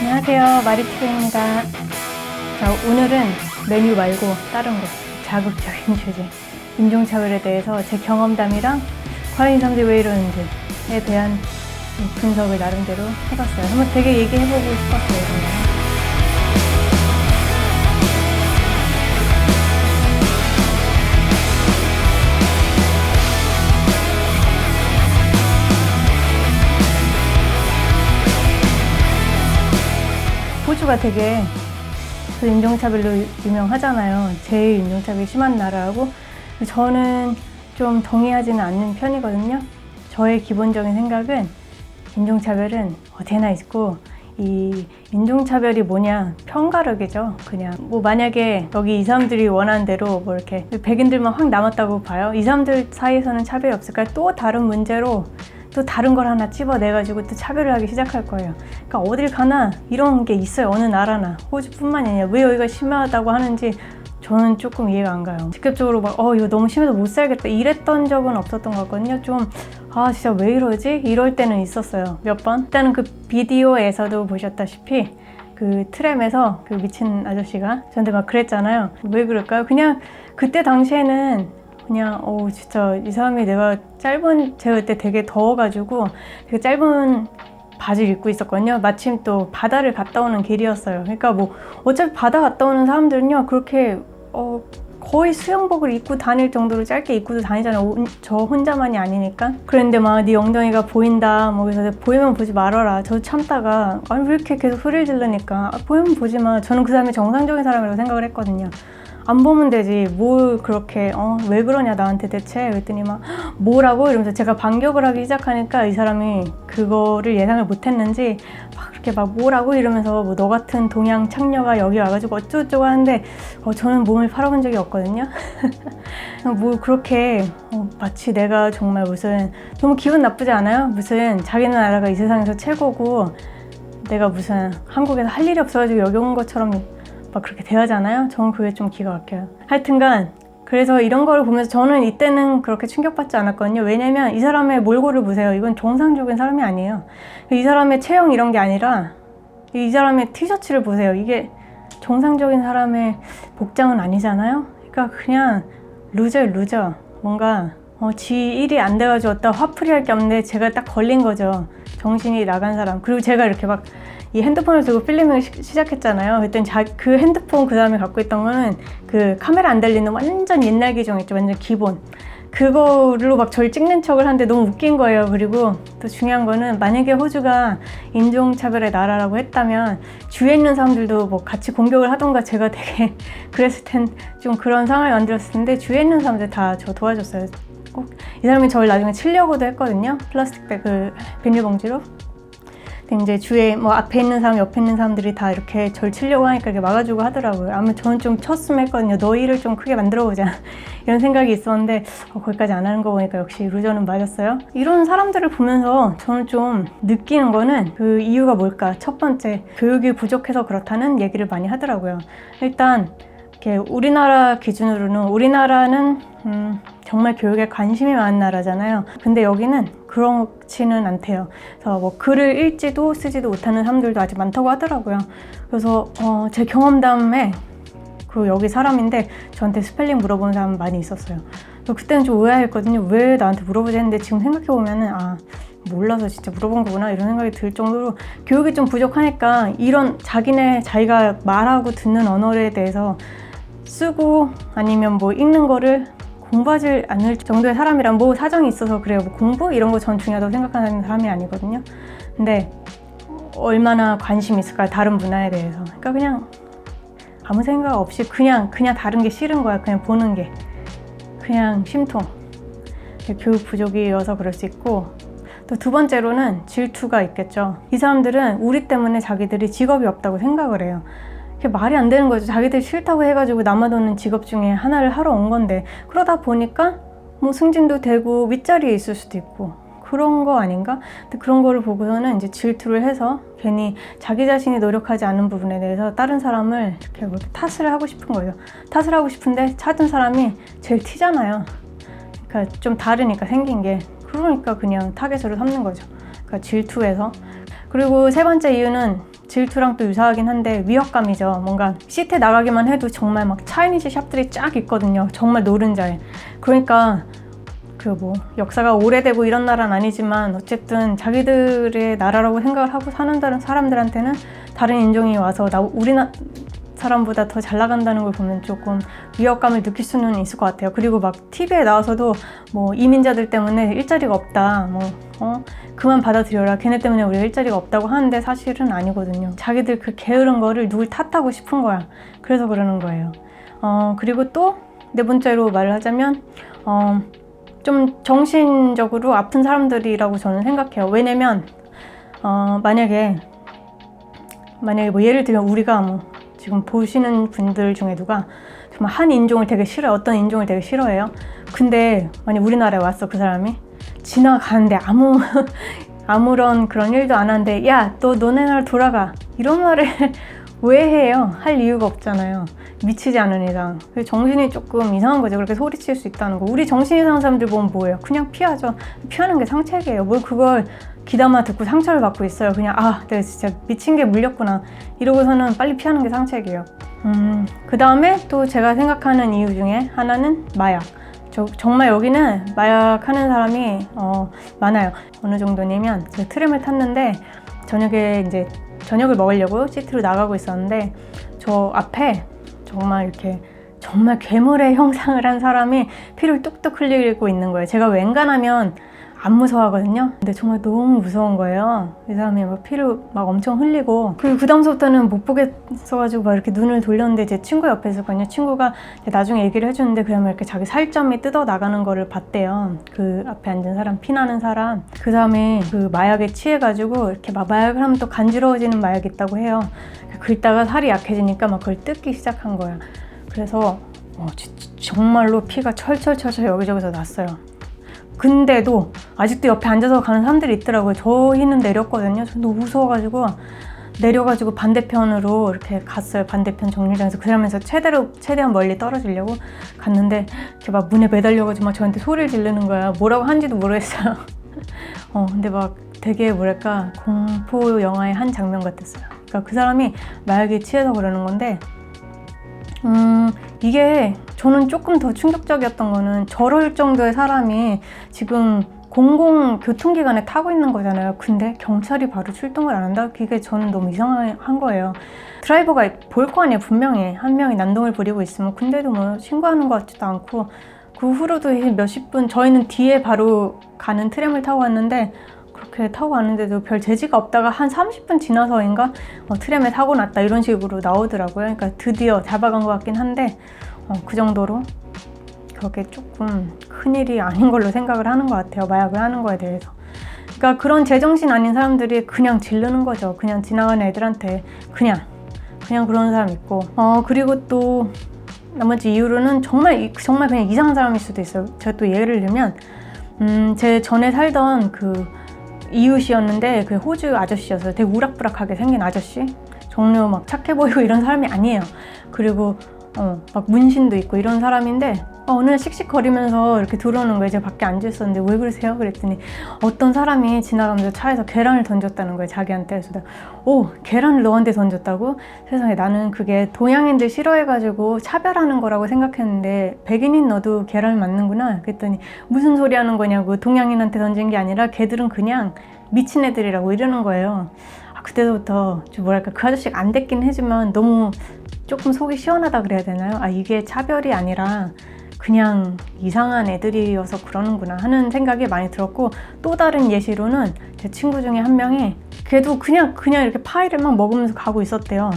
안녕하세요, 마리티브입니다. 자, 오늘은 메뉴 말고 다른 거, 자극적인 주제, 인종차별에 대해서 제 경험담이랑 과연 이 사람들이 왜 이러는지에 대한 분석을 나름대로 해봤어요. 한번 되게 얘기해보고 싶었어요, 정말. 호주가 되게 그 인종차별로 유명하잖아요. 제일 인종차별이 심한 나라라고. 저는 좀 동의하지는 않는 편이거든요. 저의 기본적인 생각은 인종차별은 어디나 있고, 이 인종차별이 뭐냐, 편가르기죠. 그냥 뭐 만약에 여기 이 사람들이 원하는 대로 뭐 이렇게 백인들만 확 남았다고 봐요. 이 사람들 사이에서는 차별이 없을까요? 또 다른 문제로 또 다른 걸 하나 집어내가지고 또 차별을 하기 시작할 거예요. 그러니까 어딜 가나 이런 게 있어요. 어느 나라나. 호주뿐만이 아니라 왜 여기가 심하다고 하는지 저는 조금 이해가 안 가요. 직접적으로 막 이거 너무 심해서 못 살겠다 이랬던 적은 없었던 것 같거든요. 좀 진짜 왜 이러지? 이럴 때는 있었어요. 몇 번. 일단은 그 비디오에서도 보셨다시피 그 트램에서 그 미친 아저씨가 저한테 막 그랬잖아요. 왜 그럴까요? 그냥 그때 당시에는 그냥 진짜 이 사람이 제가 그때 되게 더워가지고 되게 짧은 바지를 입고 있었거든요. 마침 또 바다를 갔다 오는 길이었어요. 그러니까 뭐 어차피 바다 갔다 오는 사람들은요 그렇게 거의 수영복을 입고 다닐 정도로 짧게 입고도 다니잖아요. 저 혼자만이 아니니까. 그런데 막 네 엉덩이가 보인다 뭐 그래서 보이면 보지 말아라. 저도 참다가 아니 왜 이렇게 계속 소리를 지르니까 보이면 보지 마. 저는 그 사람이 정상적인 사람이라고 생각을 했거든요. 안 보면 되지 뭘 그렇게 왜 그러냐 나한테 대체 그랬더니 막 뭐라고 이러면서 제가 반격을 하기 시작하니까 이 사람이 그거를 예상을 못했는지 막 그렇게 막 뭐라고 이러면서 뭐 너 같은 동양 창녀가 여기 와가지고 어쩌고저쩌고 하는데 저는 몸을 팔아본 적이 없거든요. 뭐 그렇게 마치 내가 정말 무슨 너무 기분 나쁘지 않아요? 무슨 자기네 나라가 이 세상에서 최고고 내가 무슨 한국에서 할 일이 없어가지고 여기 온 것처럼 막 그렇게 대하잖아요. 저는 그게 좀 기가 막혀요. 하여튼간 그래서 이런 거를 보면서 저는 이때는 그렇게 충격받지 않았거든요. 왜냐면 이 사람의 몰골을 보세요. 이건 정상적인 사람이 아니에요. 이 사람의 체형 이런 게 아니라 이 사람의 티셔츠를 보세요. 이게 정상적인 사람의 복장은 아니잖아요. 그러니까 그냥 루저. 뭔가 지 일이 안 돼가지고 어디다 화풀이 할 게 없는데 제가 딱 걸린 거죠. 정신이 나간 사람. 그리고 제가 이렇게 막 이 핸드폰을 들고 필름을 시작했잖아요. 그랬더니 그 핸드폰 그 다음에 갖고 있던 거는 그 카메라 안 달리는 완전 옛날 기종 있죠. 완전 기본. 그걸로 막 저를 찍는 척을 하는데 너무 웃긴 거예요. 그리고 또 중요한 거는 만약에 호주가 인종차별의 나라라고 했다면 주위에 있는 사람들도 뭐 같이 공격을 하던가 제가 되게 그랬을 텐 좀 그런 상황을 만들었을 텐데 주위에 있는 사람들 다 저 도와줬어요. 꼭 이 사람이 저를 나중에 치려고도 했거든요. 플라스틱 백 비닐봉지로. 이제 주위에 뭐 앞에 있는 사람, 옆에 있는 사람들이 다 이렇게 절 치려고 하니까 이렇게 막아주고 하더라고요. 아마 저는 좀 쳤으면 했거든요. 너희를 좀 크게 만들어보자. 이런 생각이 있었는데 거기까지 안 하는 거 보니까 역시 루저는 맞았어요. 이런 사람들을 보면서 저는 좀 느끼는 거는 그 이유가 뭘까? 첫 번째, 교육이 부족해서 그렇다는 얘기를 많이 하더라고요. 일단 이렇게 우리나라 기준으로는 우리나라는 정말 교육에 관심이 많은 나라잖아요. 근데 여기는 그렇지는 않대요. 그래서 뭐 글을 읽지도 쓰지도 못하는 사람들도 아직 많다고 하더라고요. 그래서 제 경험담에 그 여기 사람인데 저한테 스펠링 물어보는 사람 많이 있었어요. 그때는 좀 의아했거든요. 왜 나한테 물어보지 했는데 지금 생각해보면은 몰라서 진짜 물어본 거구나 이런 생각이 들 정도로 교육이 좀 부족하니까 이런 자기가 말하고 듣는 언어에 대해서 쓰고 아니면 뭐 읽는 거를 공부하지 않을 정도의 사람이란 뭐 사정이 있어서 그래요. 뭐 공부? 이런 거 전 중요하다고 생각하는 사람이 아니거든요. 근데 얼마나 관심이 있을까요? 다른 문화에 대해서. 그러니까 그냥 아무 생각 없이 그냥 다른 게 싫은 거야. 그냥 보는 게. 그냥 심통. 교육 부족이어서 그럴 수 있고 또 두 번째로는 질투가 있겠죠. 이 사람들은 우리 때문에 자기들이 직업이 없다고 생각을 해요. 그게 말이 안 되는 거죠. 자기들 싫다고 해가지고 남아도는 직업 중에 하나를 하러 온 건데 그러다 보니까 뭐 승진도 되고 윗자리에 있을 수도 있고 그런 거 아닌가? 근데 그런 거를 보고서는 이제 질투를 해서 괜히 자기 자신이 노력하지 않은 부분에 대해서 다른 사람을 이렇게 탓을 하고 싶은 거예요. 탓을 하고 싶은데 찾은 사람이 제일 튀잖아요. 그러니까 좀 다르니까 생긴 게. 그러니까 그냥 타겟으로 삼는 거죠. 그러니까 질투해서. 그리고 세 번째 이유는 질투랑 또 유사하긴 한데 위협감이죠. 뭔가 시태 나가기만 해도 정말 막 차이니즈 샵들이 쫙 있거든요. 정말 노른자에. 그러니까 그 뭐 역사가 오래되고 이런 나라는 아니지만 어쨌든 자기들의 나라라고 생각을 하고 사는 다른 사람들한테는 다른 인종이 와서 우리 사람보다 더 잘 나간다는 걸 보면 조금 위협감을 느낄 수는 있을 것 같아요. 그리고 막 TV에 나와서도 뭐 이민자들 때문에 일자리가 없다, 그만 받아들여라, 걔네 때문에 우리가 일자리가 없다고 하는데 사실은 아니거든요. 자기들 그 게으른 거를 누굴 탓하고 싶은 거야. 그래서 그러는 거예요. 그리고 또 네 번째로 말을 하자면 좀 정신적으로 아픈 사람들이라고 저는 생각해요. 왜냐면 만약에 뭐 예를 들면 우리가 뭐 지금 보시는 분들 중에 누가 정말 한 인종을 되게 싫어해, 어떤 인종을 되게 싫어해요. 근데 만약 우리나라에 왔어, 그 사람이 지나가는데 아무런 그런 일도 안 하는데 야, 너 너네 나라 돌아가, 이런 말을 왜 해요? 할 이유가 없잖아요. 미치지 않은 이상. 정신이 조금 이상한 거죠. 그렇게 소리칠 수 있다는 거. 우리 정신 이상한 사람들 보면 뭐예요? 그냥 피하죠. 피하는 게 상책이에요. 뭘 그걸 귀담아 듣고 상처를 받고 있어요. 그냥 내가 진짜 미친 게 물렸구나 이러고서는 빨리 피하는 게 상책이에요. 그 다음에 또 제가 생각하는 이유 중에 하나는 마약. 정말 여기는 마약하는 사람이 많아요. 어느 정도냐면 제가 트램을 탔는데 저녁을 먹으려고 시티로 나가고 있었는데 저 앞에 정말 괴물의 형상을 한 사람이 피를 뚝뚝 흘리고 있는 거예요. 제가 웬간하면 안 무서워하거든요. 근데 정말 너무 무서운 거예요. 이 사람이 막 피를 막 엄청 흘리고, 그 다음부터는 못 보겠어가지고 막 이렇게 눈을 돌렸는데 제 친구 옆에 있었거든요. 친구가 나중에 얘기를 해주는데 그러면 이렇게 자기 살점이 뜯어 나가는 거를 봤대요. 그 앞에 앉은 사람, 피나는 사람. 그 사람이 그 마약에 취해가지고 이렇게 막 마약을 하면 또 간지러워지는 마약이 있다고 해요. 긁다가 살이 약해지니까 막 그걸 뜯기 시작한 거야. 그래서 정말로 피가 철철 여기저기서 났어요. 근데도 아직도 옆에 앉아서 가는 사람들이 있더라고요. 저희는 내렸거든요. 저 너무 무서워가지고 내려가지고 반대편으로 이렇게 갔어요. 반대편 정류장에서. 그러면서 최대한 멀리 떨어지려고 갔는데 이렇게 막 문에 매달려가지고 막 저한테 소리를 지르는 거야. 뭐라고 하는지도 모르겠어요. 근데 막 되게 뭐랄까 공포 영화의 한 장면 같았어요. 그러니까 그 사람이 마약에 취해서 그러는 건데 이게 저는 조금 더 충격적이었던 거는 저럴 정도의 사람이 지금 공공교통기관에 타고 있는 거잖아요. 근데 경찰이 바로 출동을 안 한다? 그게 저는 너무 이상한 거예요. 드라이버가 볼 거 아니에요. 분명히 한 명이 난동을 부리고 있으면. 근데도 뭐 신고하는 것 같지도 않고, 그 후로도 몇십 분, 저희는 뒤에 바로 가는 트램을 타고 왔는데 그렇게 타고 가는데도 별 제지가 없다가 한 30분 지나서인가 트램에 사고 났다 이런 식으로 나오더라고요. 그러니까 드디어 잡아간 것 같긴 한데 그 정도로 그렇게 조금 큰일이 아닌 걸로 생각을 하는 것 같아요. 마약을 하는 거에 대해서. 그러니까 그런 제정신 아닌 사람들이 그냥 지르는 거죠. 그냥 지나가는 애들한테 그냥 그런 사람 있고, 그리고 또 나머지 이유로는 정말 그냥 이상한 사람일 수도 있어요. 제가 또 예를 들면 제 전에 살던 그 이웃이었는데 그 호주 아저씨였어요. 되게 우락부락하게 생긴 아저씨. 정말 막 착해 보이고 이런 사람이 아니에요. 그리고 막 문신도 있고 이런 사람인데 어느 날 씩씩거리면서 이렇게 들어오는 거예요. 제가 밖에 앉아있었는데 왜 그러세요? 그랬더니 어떤 사람이 지나가면서 차에서 계란을 던졌다는 거예요. 자기한테. 그래서 내가 계란을 너한테 던졌다고? 세상에, 나는 그게 동양인들 싫어해가지고 차별하는 거라고 생각했는데 백인인 너도 계란을 맞는구나. 그랬더니 무슨 소리 하는 거냐고. 동양인한테 던진 게 아니라 걔들은 그냥 미친 애들이라고 이러는 거예요. 그때부터 좀 뭐랄까, 그 아저씨가 안 됐긴 하지만 너무 조금 속이 시원하다 그래야 되나요? 이게 차별이 아니라 그냥 이상한 애들이어서 그러는구나 하는 생각이 많이 들었고, 또 다른 예시로는 제 친구 중에 한 명이 걔도 그냥 이렇게 파이를 막 먹으면서 가고 있었대요.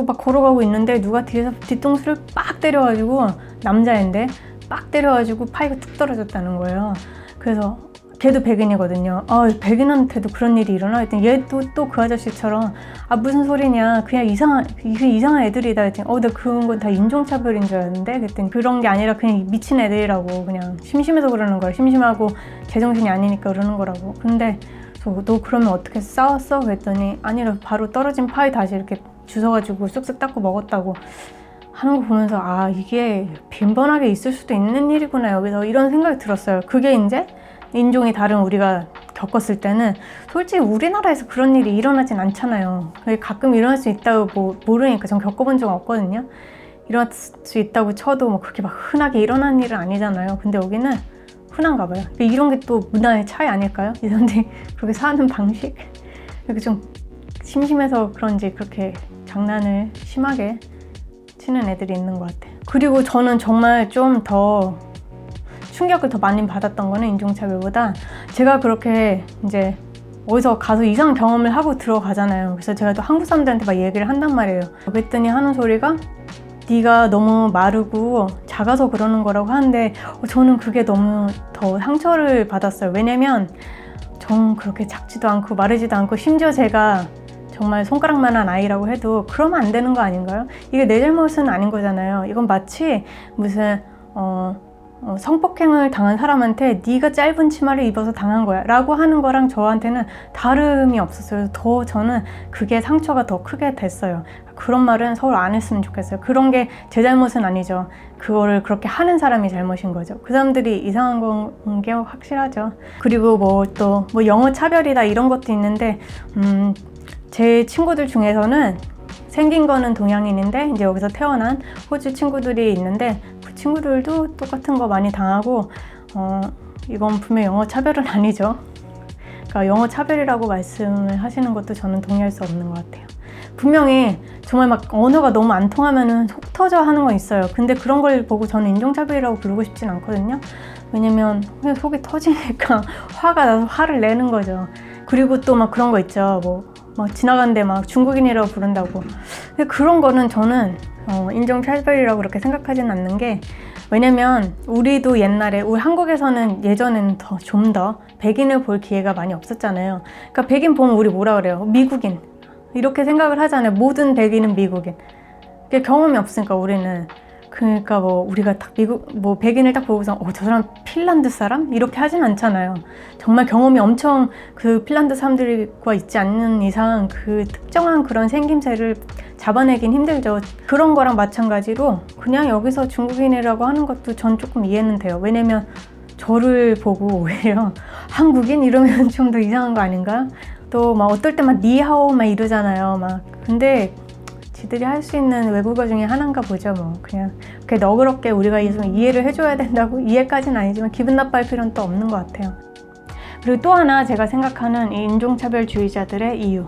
막 걸어가고 있는데 누가 뒤에서 뒤통수를 빡 때려가지고, 남자인데 빡 때려가지고 파이가 툭 떨어졌다는 거예요. 그래서 걔도 백인이거든요. 백인한테도 그런 일이 일어나? 했더니 얘도 또 그 아저씨처럼 무슨 소리냐, 그냥 이상한 애들이다 했더니 내가 그런 건 다 인종차별인 줄 알았는데, 그랬더니 그런 게 아니라 그냥 미친 애들이라고, 그냥 심심해서 그러는 거야. 심심하고 제정신이 아니니까 그러는 거라고. 근데 너 그러면 어떻게 싸웠어? 그랬더니 아니라 바로 떨어진 파이 다시 이렇게 주워가지고 쓱쓱 닦고 먹었다고 하는 거 보면서 이게 빈번하게 있을 수도 있는 일이구나, 여기서, 이런 생각이 들었어요. 그게 이제 인종이 다른 우리가 겪었을 때는 솔직히 우리나라에서 그런 일이 일어나진 않잖아요. 가끔 일어날 수 있다고 뭐 모르니까 전 겪어본 적은 없거든요. 일어날 수 있다고 쳐도 뭐 그렇게 막 흔하게 일어나는 일은 아니잖아요. 근데 여기는 흔한가 봐요. 이런 게 또 문화의 차이 아닐까요? 이 사람들이 그렇게 사는 방식? 이렇게 좀 심심해서 그런지 그렇게 장난을 심하게 치는 애들이 있는 것 같아요. 그리고 저는 정말 좀 더 충격을 더 많이 받았던 거는 인종차별보다 제가 그렇게 이제 어디서 가서 이상한 경험을 하고 들어가잖아요. 그래서 제가 또 한국 사람들한테 막 얘기를 한단 말이에요. 그랬더니 하는 소리가 네가 너무 마르고 작아서 그러는 거라고 하는데 저는 그게 너무 더 상처를 받았어요. 왜냐면 전 그렇게 작지도 않고 마르지도 않고 심지어 제가 정말 손가락만한 아이라고 해도 그러면 안 되는 거 아닌가요? 이게 내 잘못은 아닌 거잖아요. 이건 마치 무슨 성폭행을 당한 사람한테 네가 짧은 치마를 입어서 당한 거야 라고 하는 거랑 저한테는 다름이 없었어요. 더 저는 그게 상처가 더 크게 됐어요. 그런 말은 서로 안 했으면 좋겠어요. 그런 게 제 잘못은 아니죠. 그거를 그렇게 하는 사람이 잘못인 거죠. 그 사람들이 이상한 건 게 확실하죠. 그리고 뭐 또 뭐 영어 차별이다 이런 것도 있는데 제 친구들 중에서는 생긴 거는 동양인인데 이제 여기서 태어난 호주 친구들이 있는데 그 친구들도 똑같은 거 많이 당하고 이건 분명 영어 차별은 아니죠. 그러니까 영어 차별이라고 말씀을 하시는 것도 저는 동의할 수 없는 것 같아요. 분명히 정말 막 언어가 너무 안 통하면은 속 터져 하는 건 있어요. 근데 그런 걸 보고 저는 인종차별이라고 부르고 싶진 않거든요. 왜냐면 그냥 속이 터지니까 화가 나서 화를 내는 거죠. 그리고 또 막 그런 거 있죠. 막 지나가는데 막 중국인이라고 부른다고. 근데 그런 거는 저는 인종차별이라고 그렇게 생각하지는 않는 게 왜냐면 우리도 옛날에 우리 한국에서는 예전에는 좀 더 백인을 볼 기회가 많이 없었잖아요. 그러니까 백인 보면 우리 뭐라 그래요? 미국인 이렇게 생각을 하잖아요. 모든 백인은 미국인. 그게 경험이 없으니까 우리는. 그러니까 뭐 우리가 딱 뭐 백인을 딱 보고서 저 사람 핀란드 사람? 이렇게 하진 않잖아요. 정말 경험이 엄청 그 핀란드 사람들과 있지 않는 이상 그 특정한 그런 생김새를 잡아내긴 힘들죠. 그런 거랑 마찬가지로 그냥 여기서 중국인이라고 하는 것도 전 조금 이해는 돼요. 왜냐면 저를 보고 오히려 한국인? 이러면 좀 더 이상한 거 아닌가요? 또 막 어떨 때 막 니하오 막 이러잖아요. 막 근데 지들이 할 수 있는 외국어 중에 하나인가 보죠. 뭐 그냥 그렇게 너그럽게 우리가 좀 이해를 해줘야 된다고 이해까지는 아니지만 기분 나빠할 필요는 또 없는 것 같아요. 그리고 또 하나 제가 생각하는 이 인종차별주의자들의 이유,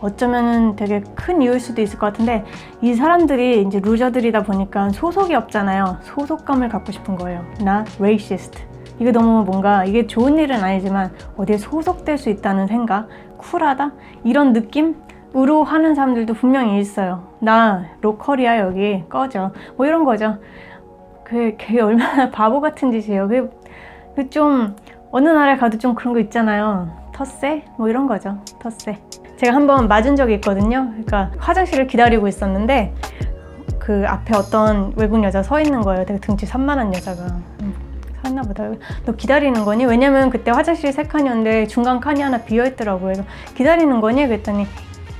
어쩌면 되게 큰 이유일 수도 있을 것 같은데 이 사람들이 이제 루저들이다 보니까 소속이 없잖아요. 소속감을 갖고 싶은 거예요. 나 racist. 이게 너무 뭔가 이게 좋은 일은 아니지만 어디에 소속될 수 있다는 생각, 쿨하다 이런 느낌으로 하는 사람들도 분명히 있어요. 나 로컬이야 여기 꺼져 뭐 이런 거죠. 그게 얼마나 바보 같은 짓이에요. 그 좀 어느 나라에 가도 좀 그런 거 있잖아요. 텃세 뭐 이런 거죠. 텃세. 제가 한번 맞은 적이 있거든요. 그러니까 화장실을 기다리고 있었는데 그 앞에 어떤 외국 여자 서 있는 거예요. 되게 등치 산만한 여자가. 서 있나 보다. 너 기다리는 거니? 왜냐면 그때 화장실이 3칸이었는데 중간 칸이 하나 비어있더라고요. 그래서 기다리는 거니? 그랬더니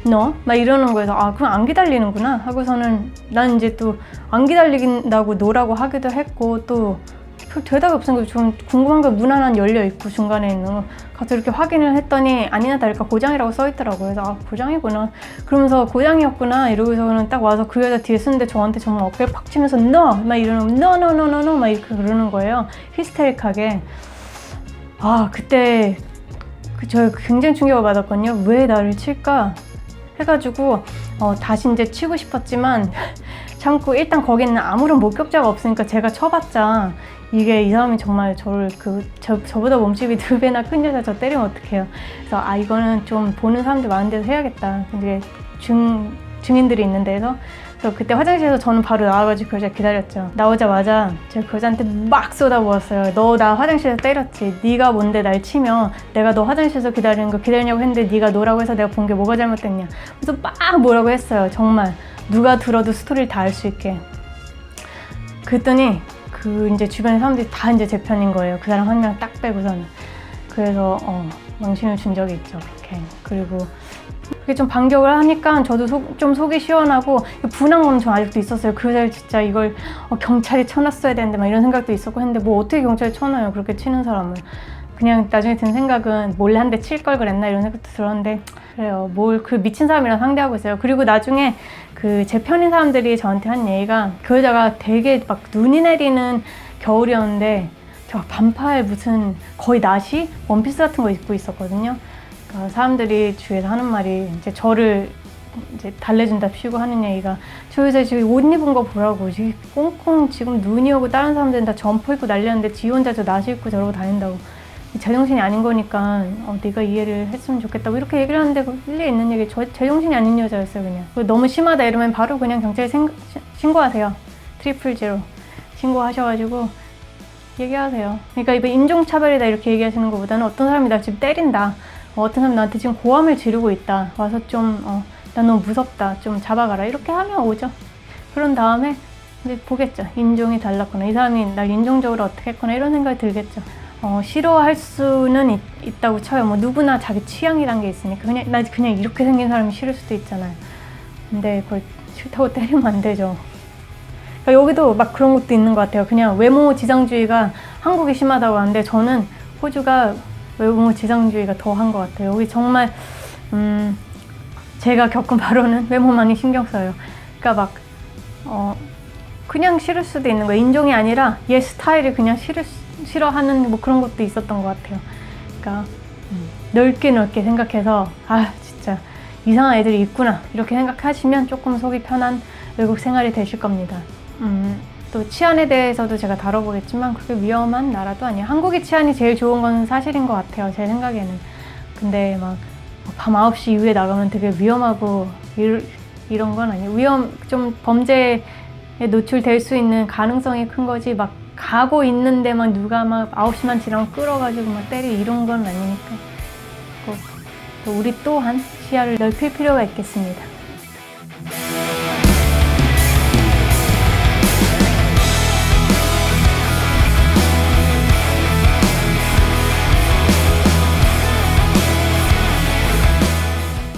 너? 막 이러는 거여서 아 그럼 안 기다리는구나 하고서는 난 이제 또 안 기다린다고 노라고 하기도 했고 또 대답이 없으니까 좀 궁금한 게 문 하나 열려있고 중간에 있는 거 가서 이렇게 확인을 했더니 아니나 다를까 고장이라고 써있더라고요. 그래서 아 고장이구나 그러면서 고장이었구나 이러고서는 딱 와서 그 여자 뒤에 쓰는데 저한테 정말 어깨를 팍 치면서 너! 막 이러는 no 막 이렇게 그러는 거예요. 히스테릭하게. 아 그때 저 굉장히 충격을 받았거든요. 왜 나를 칠까 해가지고 다시 이제 치고 싶었지만 참고 일단 거기는 아무런 목격자가 없으니까 제가 쳐봤자 이게 이 사람이 정말 저를 저보다 몸집이 2배나 큰 여자 저 때리면 어떡해요. 그래서 아 이거는 좀 보는 사람들 많은 데서 해야겠다. 근데 증인들이 있는 데서 그래서 그때 화장실에서 저는 바로 나와가지고 그 여자 기다렸죠. 나오자마자 제가 그 여자한테 막 쏟아부었어요. 너 나 화장실에서 때렸지. 네가 뭔데 날 치면 내가 너 화장실에서 기다리는 거 기다리냐고 했는데 네가 노라고 해서 내가 본 게 뭐가 잘못됐냐. 그래서 막 뭐라고 했어요. 정말 누가 들어도 스토리를 다 알 수 있게. 그랬더니 그 이제 주변의 사람들이 다 이제 제 편인 거예요. 그 사람 한 명 딱 빼고서는. 그래서 망신을 준 적이 있죠. 그렇게. 그리고 그게 좀 반격을 하니까 저도 좀 속이 시원하고 분한 건 좀 아직도 있었어요. 그 여자를 진짜 이걸 경찰에 쳐놨어야 되는데 막 이런 생각도 있었고 했는데 뭐 어떻게 경찰에 쳐놔요. 그렇게 치는 사람을. 그냥 나중에 든 생각은 몰래 한 대 칠 걸 그랬나 이런 생각도 들었는데 그래요. 뭘 그 미친 사람이랑 상대하고 있어요. 그리고 나중에 그 제 편인 사람들이 저한테 한 얘기가 그 여자가 되게 막 눈이 내리는 겨울이었는데 저 반팔 무슨 거의 나시 원피스 같은 거 입고 있었거든요. 그러니까 사람들이 주위에서 하는 말이 이제 저를 이제 달래준답시고 하는 얘기가 저 여자 지금 옷 입은 거 보라고 지금 꽁꽁 지금 눈이 오고 다른 사람들은 다 점퍼 입고 난리났는데 지 혼자 저 나시 입고 저러고 다닌다고 제정신이 아닌 거니까 네가 이해를 했으면 좋겠다고 이렇게 얘기를 하는데 그 일리 있는 얘기 제정신이 아닌 여자였어요. 그냥 너무 심하다 이러면 바로 그냥 경찰에 신고하세요. 000 신고하셔가지고 얘기하세요. 그러니까 이거 인종차별이다 이렇게 얘기하시는 것보다는 어떤 사람이 나 지금 때린다, 어떤 사람이 나한테 지금 고함을 지르고 있다, 와서 좀 나 너무 무섭다, 좀 잡아가라 이렇게 하면 오죠. 그런 다음에 이제 보겠죠. 인종이 달랐거나 이 사람이 날 인종적으로 어떻게 했거나 이런 생각이 들겠죠. 싫어할 수는 있다고 쳐요. 뭐 누구나 자기 취향이란 게 있으니까 나 그냥 이렇게 생긴 사람이 싫을 수도 있잖아요. 근데 그걸 싫다고 때리면 안 되죠. 그러니까 여기도 막 그런 것도 있는 것 같아요. 그냥 외모 지상주의가 한국이 심하다고 하는데 저는 호주가 외모 지상주의가 더 한 것 같아요. 여기 정말 제가 겪은 바로는 외모만이 신경 써요. 그러니까 막 그냥 싫을 수도 있는 거예요. 인종이 아니라 얘 스타일이 그냥 싫어하는 뭐 그런 것도 있었던 것 같아요. 그러니까 넓게 생각해서 진짜 이상한 애들이 있구나 이렇게 생각하시면 조금 속이 편한 외국 생활이 되실 겁니다. 또 치안에 대해서도 제가 다뤄보겠지만 그렇게 위험한 나라도 아니에요. 한국의 치안이 제일 좋은 건 사실인 것 같아요. 제 생각에는. 근데 막 밤 9시 이후에 나가면 되게 위험하고 이런 건 아니에요. 좀 범죄에 노출될 수 있는 가능성이 큰 거지 막 가고 있는데 막 누가 막 9시만 지나면 끌어가지고 막 이런 건 아니니까 또 우리 또한 시야를 넓힐 필요가 있겠습니다.